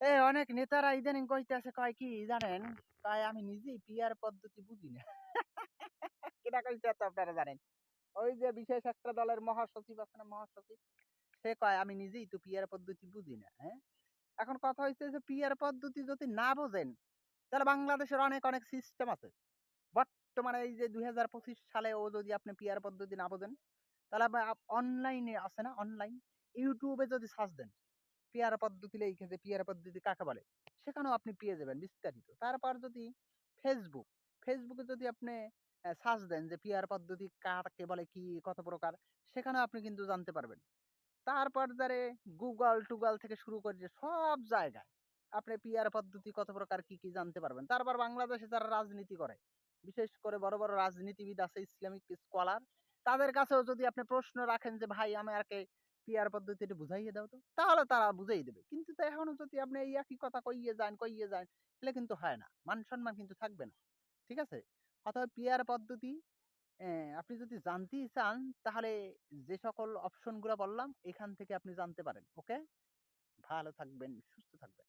অনেক নেতারা ইদানিং কইতাছে কয় কি জানেন? কয় আমি নিজেই পিআর পদ্ধতি বুঝি না। কেডা কইছে তো আপনারা জানেন? ওই যে বিশেষ একটা দলের মহাসচিব আছে না মহাসচিব? সে কয় আমি নিজেই তো পিআর পদ্ধতি বুঝি না। হ্যাঁ? এখন কথা হইছে যে পিআর পদ্ধতি যদি না বোঝেন, তাহলে বাংলাদেশের অনেক সিস্টেম আছে। বর্তমানে এই যে ২০২৫ সালেও যদি আপনি পিআর পদ্ধতি না বোঝেন, তাহলে অনলাইনে আছে না অনলাইন? YouTube এ যদি সার্চ দেন পিয়ার পদ্ধতি লেখে যে পিয়ার পদ্ধতি কাকে বলে? সেখানেও আপনি পেয়ে যাবেন বিস্তারিত। তারপর যদি ফেসবুক, ফেসবুকে যদি আপনি সার্চ দেন যে পিয়ার পদ্ধতি কাকে বলে, কি কত প্রকার, সেখানেও আপনি কিন্তু জানতে পারবেন। তারপর গুগল-টুগল থেকে শুরু করে যে সব জায়গায় আপনি পিআর পদ্ধতি কত প্রকার কি জানতে পারবেন। তারপর বাংলাদেশে যারা রাজনীতি করে, বিশেষ করে বড় রাজনীতিবিদ আছে, ইসলামিক স্কলার, তাদের কাছেও যদি আপনি প্রশ্ন রাখেন যে ভাই আমাকে পিআর পদ্ধতিটা বুঝাইয়ে দাও তো, তাহলে তারা বুঝাই দেবে। কিন্তু তো এখনো যদি আপনি এই একই কথা কইয়ে যান, তাহলে কিন্তু হয় না। মান-সম্মান কিন্তু থাকবে না। ঠিক আছে? অতএব পিআর পদ্ধতি আপনি যদি জানতেই চান তাহলে যে সকল অপশন গুলা বললাম এখান থেকে আপনি জানতে পারেন। ওকে? ভালো থাকবেন, সুস্থ থাকবেন।